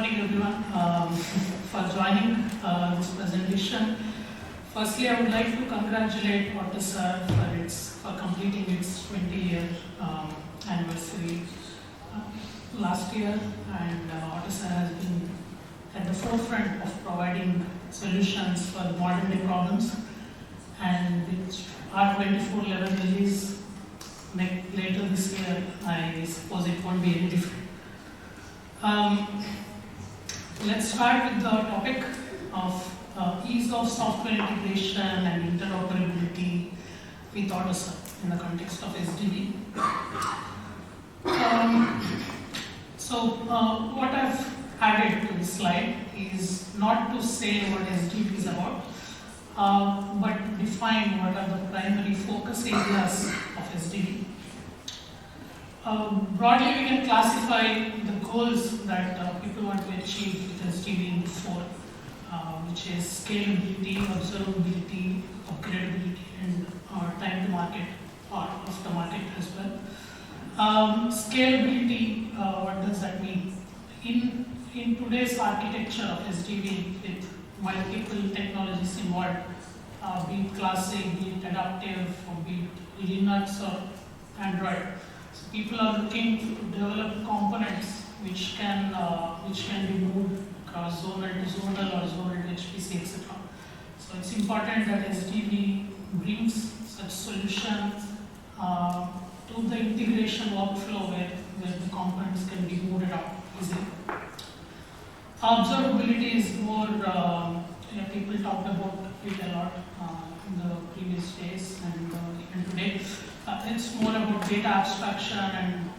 morning everyone for joining this presentation. Firstly, I would like to congratulate Otter for completing its 20-year anniversary last year, and Otter has been at the forefront of providing solutions for modern day problems, and with R2411 release later this year, I suppose it won't be any different. Let's start with the topic of ease of software integration and interoperability with Otter in the context of SDV. What I've added to this slide is not to say what SDV is about, but define what are the primary focus areas of SDV. Broadly, we can classify the goals that people want to achieve with SDV into four, which is scalability, observability, upgradability, and time to market or aftermarket as well. Scalability, what does that mean? In today's architecture of SDV with multiple technologies involved, be it classic, be it adaptive, or be it Linux or Android. So people are looking to develop components which can be moved across zonal to zonal or zonal to HPC, etc. So it's important that SDV brings such solutions to the integration workflow where the components can be moved out easily. Observability is more, people talked about it a lot in the previous days and even today. It's more about data abstraction and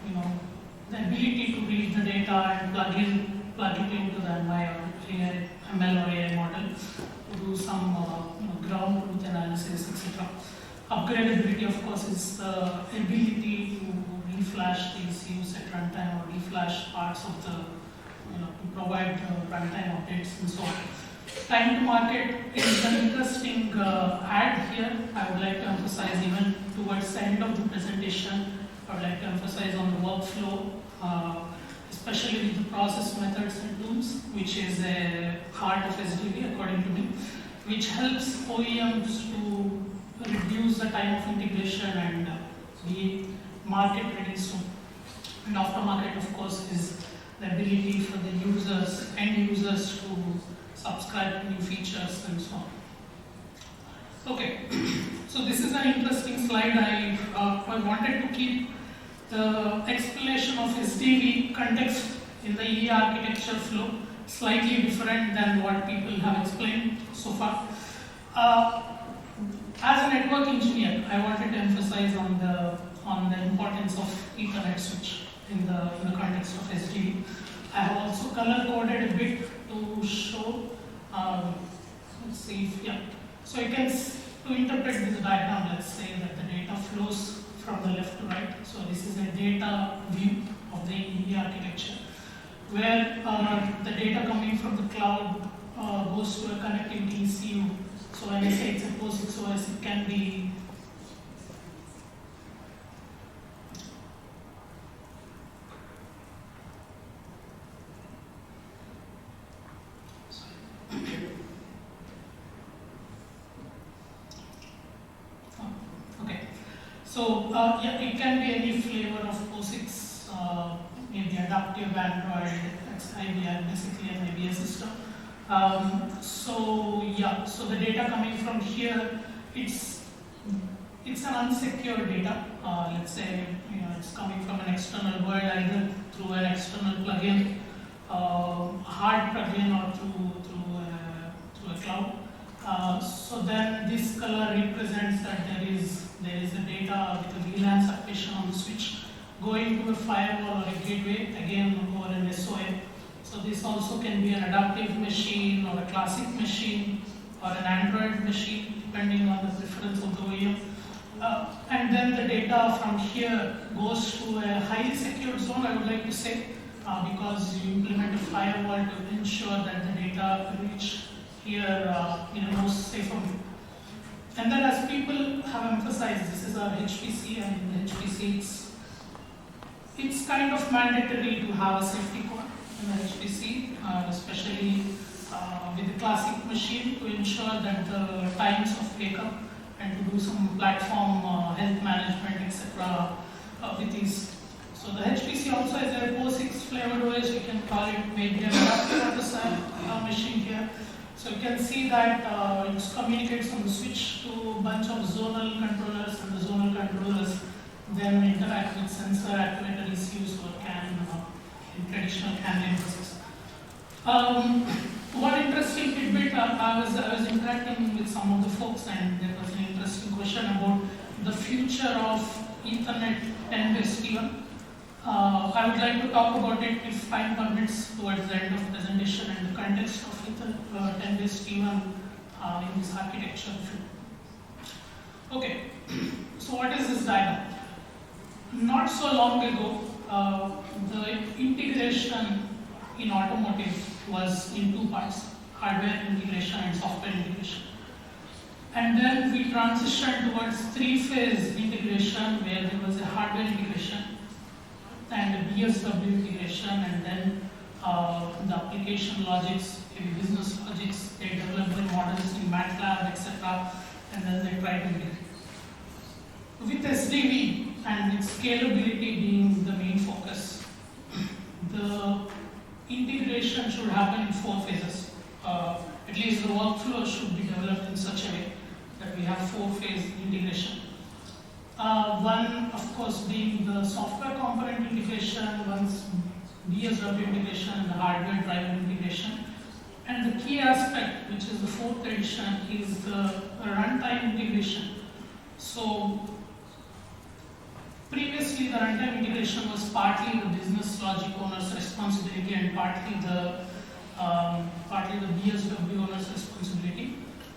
the ability to read the data and plug it into the ML or AI model to do some ground truth analysis, etc. Upgradability, of course, is the ability to reflash the ECUs at runtime or reflash parts of the, to provide runtime updates and so on. Time to market is an interesting add here. I would like to emphasize, even towards the end of the presentation, I would like to emphasize on the workflow, especially with the process methods and tools, which is a heart of SDV according to me, which helps OEMs to reduce the time of integration and be market ready soon. And aftermarket, of course, is the ability for the end users to subscribe to new features and so on. Okay, so this is an interesting slide. I wanted to keep the explanation of SDV context in the EE architecture flow slightly different than what people have explained so far. As a network engineer, I wanted to emphasize on the importance of Ethernet switch in the context of SDV. I have also color coded a bit to show. Let's see if So you can to interpret this diagram. Let's say that the data flows from the left to right. So this is a data view of the EE architecture, where the data coming from the cloud goes to a connectivity ECU. So when I say it's a POSIX OS, it can be it can be any flavor of POSIX, maybe adaptive Android, IBM, basically an IBM system. So the data coming from here, it's an unsecured data. Let's say it's coming from an external world, either through an external plugin, hard plugin, or through a cloud. So then this color represents that there is a data with a VLAN submission on the switch going to a firewall or a gateway, again over an SOA. So this also can be an adaptive machine or a classic machine or an Android machine, depending on the preference of the OEM. And then the data from here goes to a highly secured zone, I would like to say, because you implement a firewall to ensure that the data reach here in a most safer way. And then, as people have emphasized, this is our HPC, and in HPC it's kind of mandatory to have a safety core. in the HPC, especially with the classic machine to ensure that the times of wake-up and to do some platform health management, etc. With these. So the HPC also has a POSIX flavored OS, you can call it maybe an adapter machine here. So you can see that it communicates on the switch to a bunch of zonal controllers, and the zonal controllers then interact with sensor actuator ECUs or CAN in traditional CAN links. One interesting tidbit, I was interacting with some of the folks, and there was an interesting question about the future of Ethernet 10/T1. I would like to talk about it if time permits towards the end of the presentation and the context of Ethernet 10/T1 in this architecture. Okay, so what is this diagram? Not so long ago, the integration in automotive was in two parts, hardware integration and software integration. And then we transitioned towards three-phase integration where there was a hardware integration and a BSW integration, and then the application logics, business logics, they developed their models in MATLAB, etc. And then they tried to integrate. With SDV and its scalability being the main focus, the integration should happen in 4 phases. At least the workflow should be developed in such a way that we have 4-phase integration. One, of course, being the software component integration, one's BSW integration, and the hardware driver integration. And the key aspect, which is the 4th edition, is the runtime integration. So, previously the runtime integration was partly the business logic owner's responsibility and partly the BSW owner's responsibility.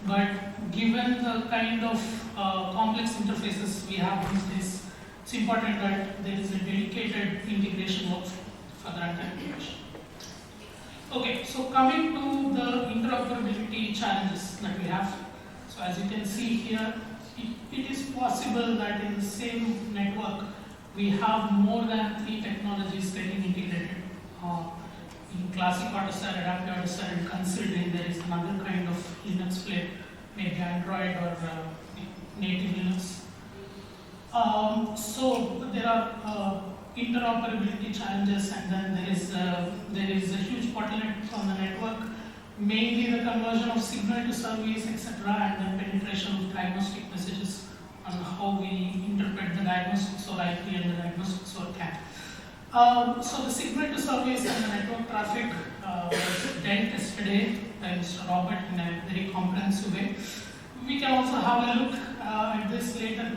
But given the kind of complex interfaces we have these days, it's important that there is a dedicated integration workflow for the runtime integration. Okay, so coming to the interoperability challenges that we have. So as you can see here, it is possible that in the same network we have more than 3 technologies getting integrated. In classic AutoSAR, adaptive AutoSAR, and considering there is another kind of Linux plate, maybe Android or native Linux. So there are interoperability challenges, and then there is a huge bottleneck on the network, mainly the conversion of signal to service, etc., and then penetration of diagnostic messages on how we interpret the diagnostics or IP and the diagnostics or CAN. So the signal to service and the network traffic was dealt yesterday by Mr. Robert in a very comprehensive way. We can also have a look at this later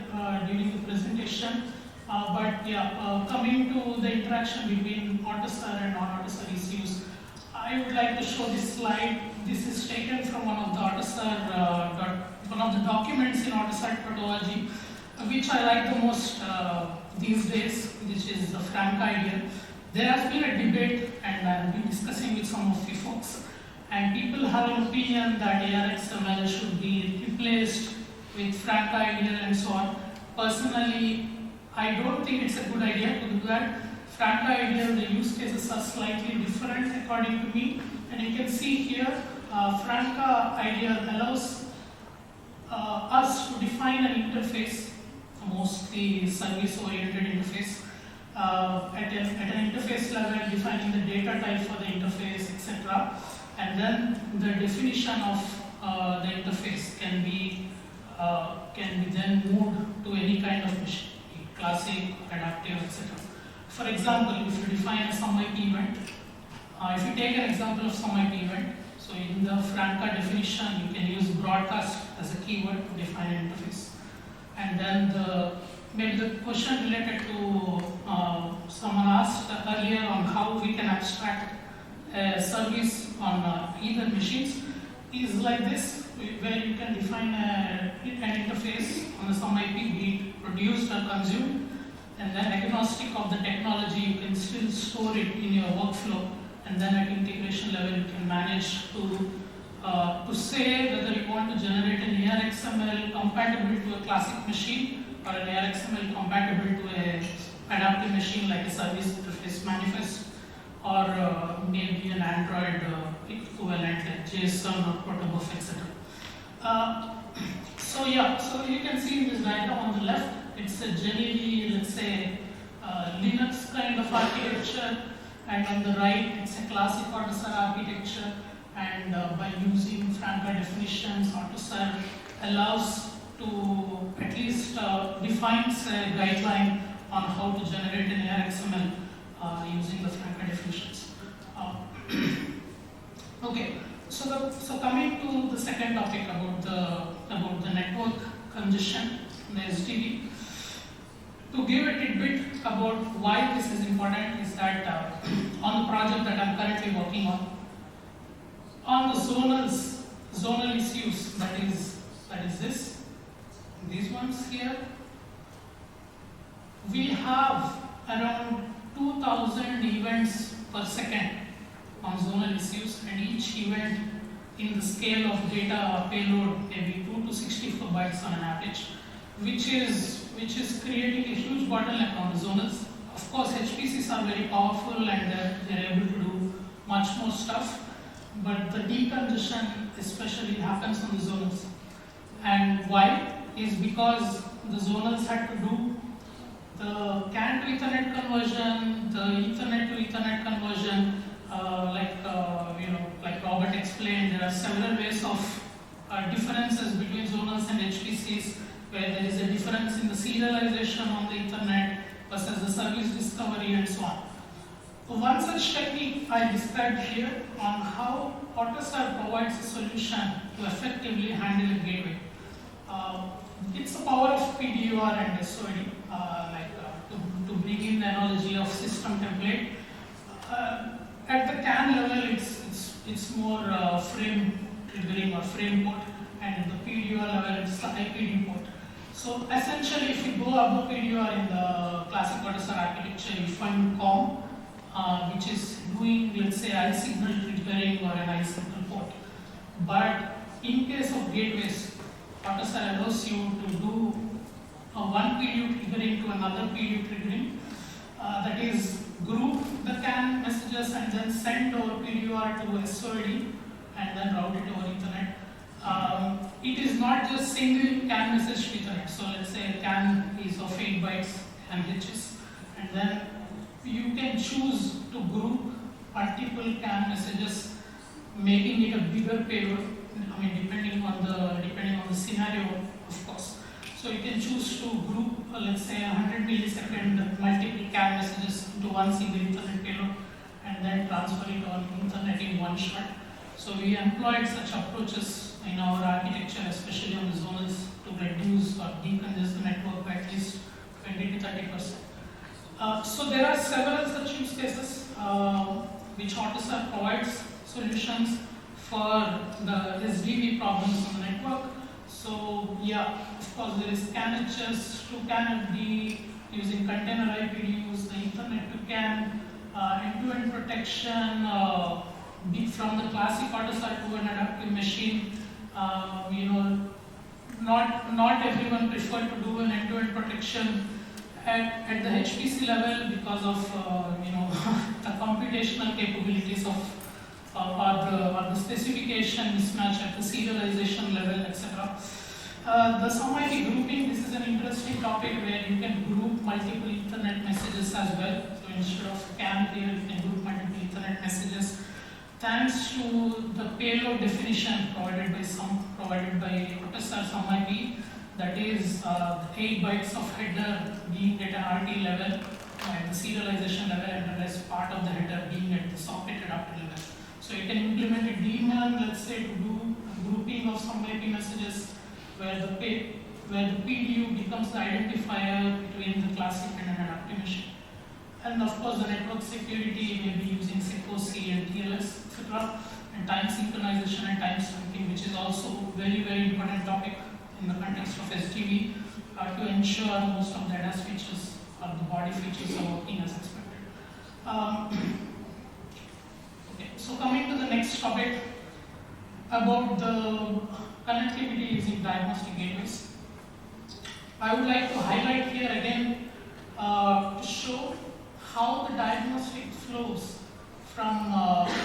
during the presentation. But yeah, coming to the interaction between AutoSAR and non-AutoSAR ECUs, I would like to show this slide. This is taken from one of the AutoSAR, one of the documents in AutoSAR.org, which I like the most these days, which is the Frank idea. There has been a debate, and I've been discussing with some of you folks, and people have an opinion that ARXML should be replaced with Frank idea and so on. Personally, I don't think it's a good idea to do that. Frank ideal, the use cases are slightly different according to me, and you can see here, Franca ideal allows us to define an interface, mostly service-oriented interface, at an interface level, defining the data type for the interface, etc. And then the definition of the interface can be then moved to any kind of machine, classic, adaptive, etc. For example, if you define a SumIP event, if you take an example of SumIP event, so in the Franca definition, you can use broadcast as a keyword to define an interface. And then maybe the question related to someone asked earlier on how we can abstract a service on either machines is like this, where you can define an interface on the SumIP, be it produced or consumed, and then agnostic of the technology, you can still store it in your workflow, and then at integration level you can manage to say whether you want to generate an ARXML compatible to a classic machine or an ARXML compatible to an adaptive machine like a service interface manifest, or maybe an Android equivalent like JSON or Protobuf, etc. So you can see in this diagram on the left, it's a generally, let's say, Linux kind of architecture, and on the right, it's a classic AutoSAR architecture. And by using Franca definitions, AutoSAR allows to at least defines a guideline on how to generate an ARXML using the Franca definitions. Okay, so coming to the second topic about the network congestion in the SDV. To give a tidbit about why this is important is that on the project that I'm currently working on the zonal issues, that is these ones here, we have around 2,000 events per second on zonal issues, and each event in the scale of data payload maybe 2 to 64 bytes on an average, which is creating a huge bottleneck on the zonals. Of course, HPCs are very powerful and they're able to do much more stuff, but the decongestion especially happens on the zonals. And why? Is because the zonals had to do the CAN to Ethernet conversion, the Ethernet to Ethernet conversion, like Robert explained, there are several ways of differences between zonals and HPCs, where there is a difference in the serialization on the Ethernet versus the service discovery and so on. One such technique I described here on how AutoSAR provides a solution to effectively handle a gateway. It's the power of PDUR and SOD, to bring in the analogy of system template. At the CAN level, it's more frame triggering or frame port, and at the PDUR level, it's the IPD port. So essentially, if you go above PDUR in the classic AutoSAR architecture, you find COM, which is doing, let's say, iSignal triggering or an iSignal port. But in case of gateways, AutoSAR allows you to do one PDU triggering to another PDU triggering. That is, group the CAN messages and then send over PDUR to SOD and then route it over Ethernet. It is not just single CAN message to Ethernet. So let's say a CAN is of 8 bytes and hitches, and then you can choose to group multiple CAN messages, making it a bigger payload. I mean, depending on the scenario, of course. So you can choose to group, let's say, 100 millisecond multiple CAN messages into one single Ethernet payload, and then transfer it on Ethernet in one shot. So we employed such approaches in our architecture, especially on the zonals, to reduce or decongest the network by at least 20 to 30%. So there are several such use cases which AutoSAR provides solutions for the SDV problems on the network. So yeah, of course there is CANHS to CANFD using container IPDUs, the Ethernet to CAN, end-to-end protection, from the classic AutoSAR to an adaptive machine. Not everyone prefer to do an end-to-end protection at the HPC level because of the computational capabilities of or the specification mismatch at the serialization level, etc. The SOM-IP grouping, this is an interesting topic where you can group multiple Ethernet messages as well. So instead of CAN here, you can group multiple Ethernet messages. Thanks to the payload definition provided by AutoSAR SOM-IP, that is 8 bytes of header being at an RT level, at the serialization level, and the rest part of the header being at the socket adapter level. So you can implement a daemon, let's say, to do grouping of SOM-IP messages where the PDU becomes the identifier between the classic and an adaptive machine. And of course, the network security may be using SecOC and TLS, etc. And time synchronization and time stamping, which is also very, very important topic in the context of SDV to ensure most of the ADAS features or the body features are working as expected. So coming to the next topic about the connectivity using diagnostic gateways. I would like to highlight here again to show how the diagnostic flows from,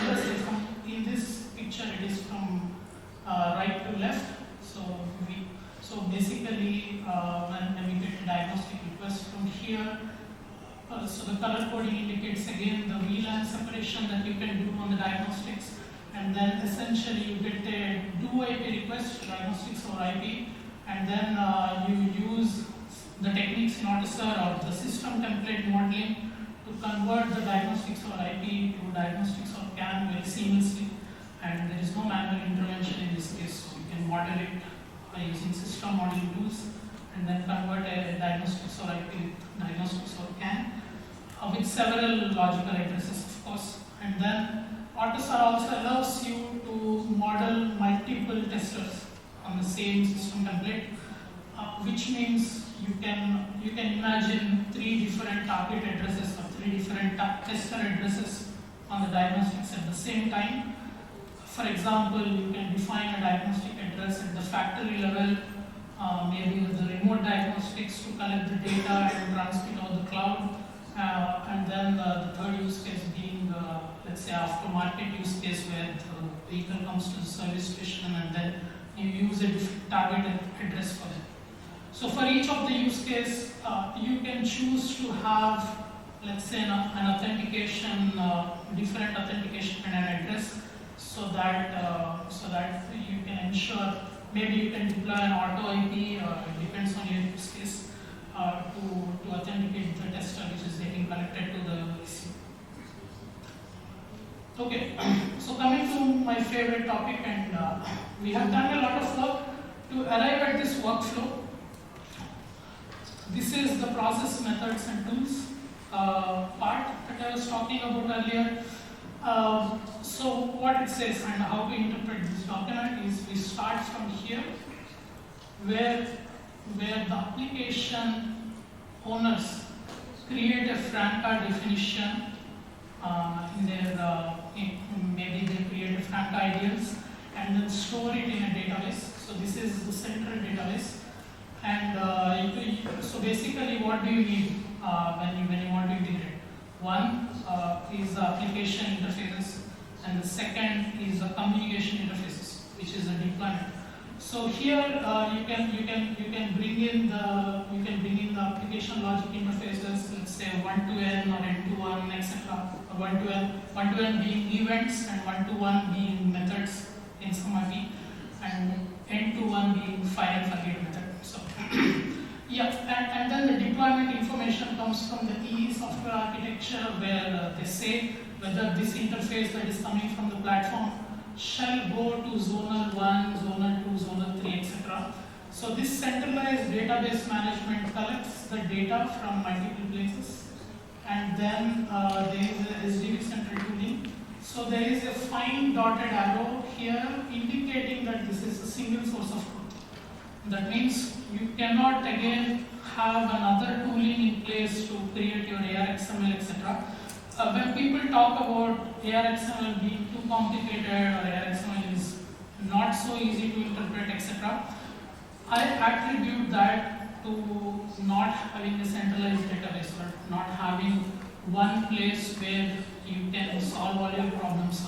let's say from, in this picture it is from right to left. So basically when we get a diagnostic request from here, so the color coding indicates again the VLAN separation that you can do on the diagnostics, and then essentially you get a do IP request, diagnostics or IP, and then you use the techniques in Autosar or the system template modeling to convert the diagnostics or IP to diagnostics or CAN very seamlessly, and there is no manual intervention in this case. So you can model it by using system modeling tools and then convert a diagnostics or IP diagnostics or CAN with several logical addresses, of course. And then Autosar also allows you to model multiple testers on the same system template, which means you can imagine 3 different target addresses or 3 different tester addresses on the diagnostics at the same time. For example, you can define a diagnostic address at the factory level, maybe with the remote diagnostics to collect the data and transmit over the cloud, and then the third use case being, let's say, aftermarket use case where the vehicle comes to the service station and then you use a target address for it. So for each of the use case, you can choose to have, let's say, an authentication, different authentication and an address, so that you can ensure, maybe you can deploy an auto IP, it depends on your use case, to authenticate the tester which is getting connected to the ECU. Okay, so coming to my favorite topic, and we have done a lot of work to arrive at this workflow. This is the process, methods and tools part that I was talking about earlier. So what it says and how to interpret this document is we start from here where the application owners create a Franca definition in their, maybe they create a Franca ideals and then store it in a database. So this is the central database. And so basically what do you need when you want to integrate? One is the application interfaces, and the second is the communication interfaces, which is the deployment. So here you can bring in the application logic interfaces, let's say 1 to n or n to 1, etc. 1 to n being events and 1 to 1 being methods in some IP, and n to 1 being fire and forget method. So yeah, and then the deployment information comes from the EE software architecture, where they say whether this interface that is coming from the platform shall go to zonal 1, zonal 2, zonal 3, etc. So this centralized database management collects the data from multiple places, and then there is a SDV central tooling. So there is a fine dotted arrow here indicating that this is a single source of truth. That means you cannot again have another tooling in place to create your ARXML, etc. When people talk about ARXML being too complicated or ARXML is not so easy to interpret, etc., I attribute that to not having a centralized database or not having one place where you can solve all your problems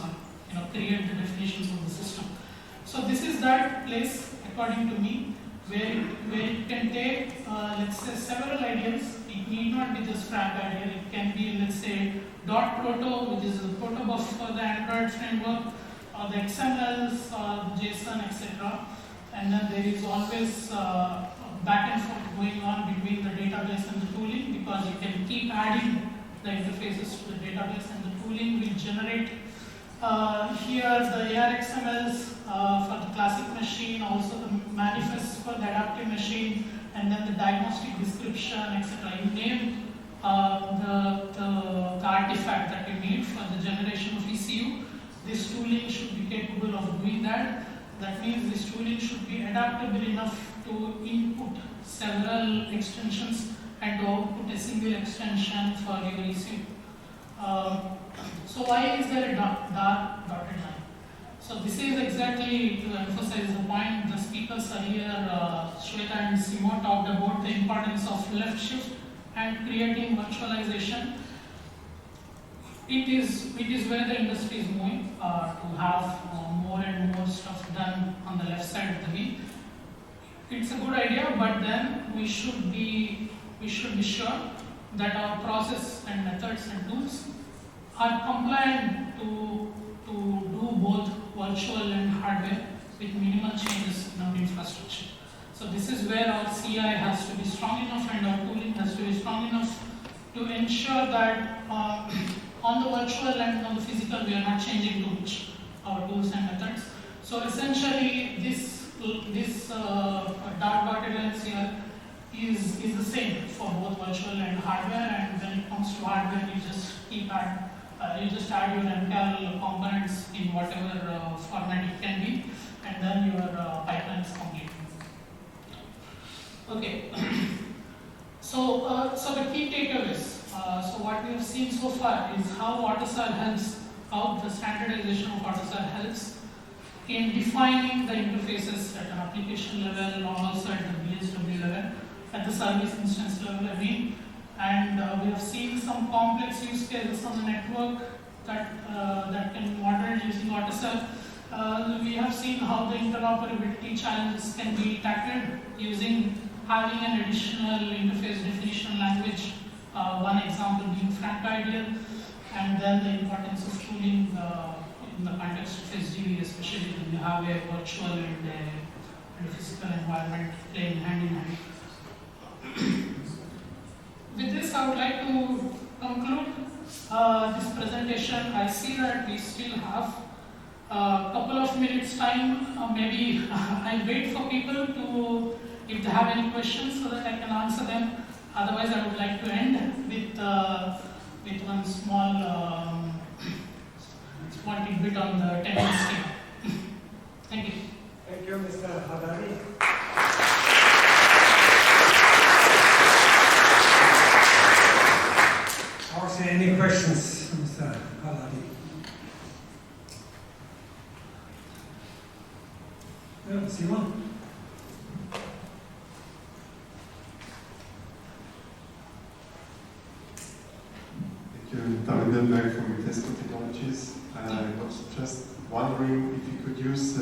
or create the definitions of the system. So this is that place, according to me, where you can take, let's say, several ideas. It need not be just Frank idea. It can be, let's say, .proto, which is the protobuf for the Android framework, or the XMLs, JSON, etc. And then there is always back and forth going on between the database and the tooling, because you can keep adding the interfaces to the database, and the tooling will generate here the ARXMLs for the classic machine, also the manifests for the adaptive machine, and then the diagnostic description, etc. You name the artifact that you need for the generation of ECU. This tooling should be capable of doing that. That means this tooling should be adaptable enough to input several extensions and to output a single extension for your ECU. So why is there a dark dotted line? So this is exactly to emphasize the point the speakers earlier, Shweta and Simo, talked about the importance of left shift and creating virtualization. it is where the industry is moving to have more and more stuff done on the left side of the wheel. It's a good idea, but then we should be sure that our process and methods and tools are compliant to do both virtual and hardware with minimal changes in our infrastructure. So this is where our CI has to be strong enough and our tooling has to be strong enough to ensure that on the virtual and on the physical we are not changing too much our tools and methods. So essentially this dark dotted lines here is the same for both virtual and hardware, and when it comes to hardware you just add your MCAL components in whatever format it can be, and then your pipeline is complete. Okay. So the key takeaways. So what we have seen so far is how how the standardization of AutoSAR helps in defining the interfaces at an application level and also at the BSW level, at the service instance level, and we have seen some complex use cases on the network that can be modeled using AutoSAR. We have seen how the interoperability challenges can be tackled using having an additional interface definition language, one example being FrankIdeal, and then the importance of tooling in the context of SDV, especially when you have a virtual and a physical environment playing hand in hand. With this, I would like to conclude this presentation. I see that we still have a couple of minutes time. Maybe I'll wait for people to, if they have any questions, so that I can answer them. Otherwise, I would like to end with one small tidbit on the 10 minutes scheme. Thank you. Thank you, Mr. Hadari. Are there any questions, Mr. Hadari? Yeah, Simon? David Delberg from Tesco Technologies. I was just wondering if you could use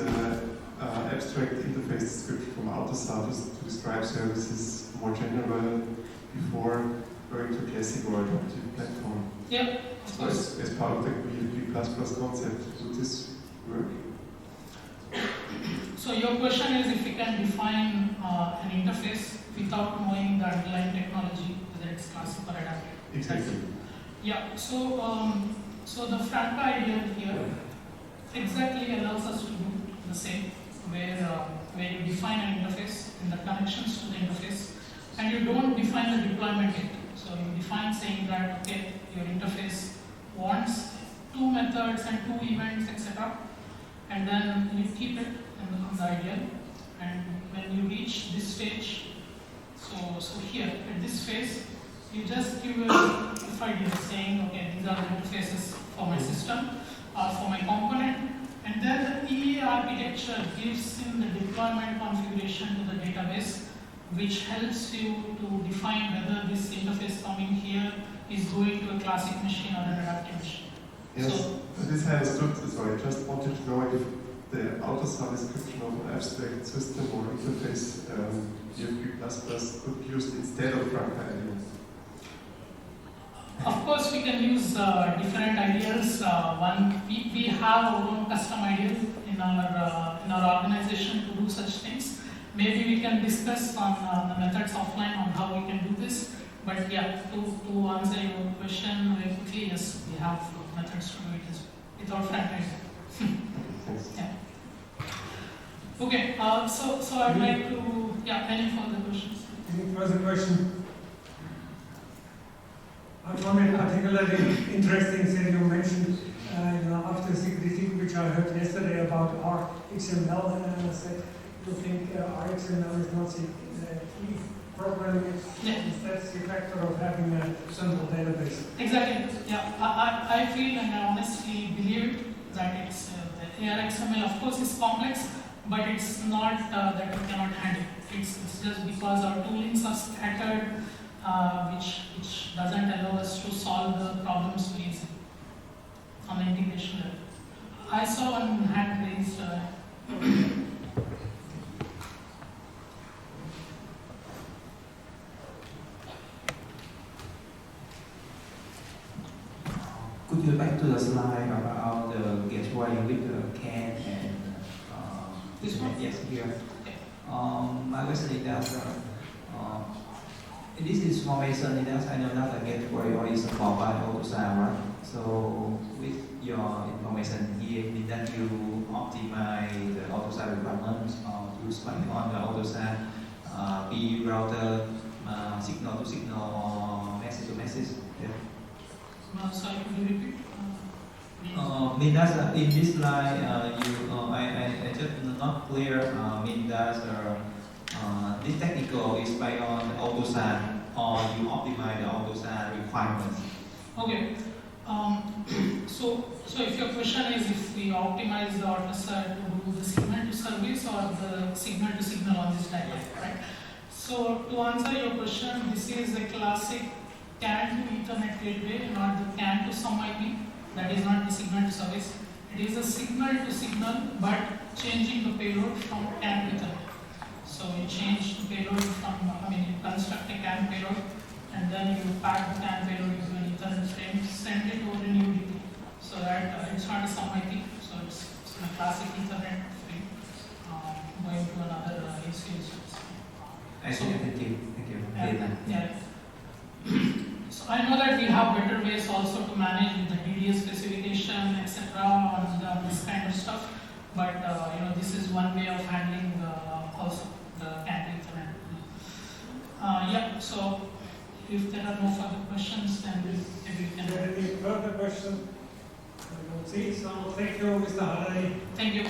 abstract interface description from AutoSAR to describe services more general before going to classic or adaptive platform. Yeah, of course. As part of the BFP++ concept, would this work? So your question is if we can define an interface without knowing the underlying technology, whether it's classic or adaptive. Exactly. Yeah, so the FrankIdeal here exactly allows us to do the same, where you define an interface and the connections to the interface, and you don't define the deployment yet. So you define saying that, okay, your interface wants 2 methods and 2 events, etc. And then you keep it in the ideal, and when you reach this stage, so here at this phase, you just give a idea saying, okay, these are the interfaces for my system or for my component, and then the EA architecture gives in the deployment configuration to the database, which helps you to define whether this interface coming here is going to a classic machine or an adaptive machine. Yes, So, this I understood. So I just wanted to know if the AutoSAR description of an abstract system or interface BFP++ could be used instead of FrankIdeal. of course, we can use different ideas. We have our own custom ideas in our organization to do such things. Maybe we can discuss on the methods offline on how we can do this. But yeah, to answer your question very quickly, yes, we have methods to do it without FrankIdeal. Yeah. Okay. So I'd like to any further questions? Any further question? I found it particularly interesting that you mentioned after the critique which I heard yesterday about RXML, said you think RXML is not the key programming, that's the factor of having a central database. Exactly. Yeah, I feel and I honestly believe that it's the ARXML, of course, is complex, but it's not that we cannot handle. It's just because our toolings are scattered, which doesn't allow us to solve the problems very easily. Could you back to the slide about the gateway with the CAN and This one? Yes, here. Okay. My question is that in this information, in that I know that the gateway or is supported by AutoSAR, right? So with your information here, means that you optimize the AutoSAR requirements to spend on the AutoSAR P router, signal to signal or message to message. Yeah. Sorry, could you repeat? Mean that in this slide, I just not clear. Mean that this technical is by on the AutoSAR or you optimize the AutoSAR requirements. Okay. So if your question is if we optimize the AutoSAR to do the signal to service or the signal to signal on this diagram, right? So to answer your question, this is a classic CAN to Ethernet gateway, not the CAN to some IP. That is not the signal to service. It is a signal to signal, but changing the payload from CAN to Ethernet. So you change the payload from, you construct a CAN payload, and then you pack the CAN payload into an Ethernet frame, send it over an UDP. So that it's not a sum IP, so it's a classic Ethernet frame going to another ACL. Thank you. Yeah. So I know that we have better ways also to manage with the DDS specification, etc. on this kind of stuff, but this is one way of handling also the CAN to Ethernet. Yeah. So if there are no further questions, then maybe we Are there can. any further questions? I don't see. So thank you, Mr. Harari. Thank you.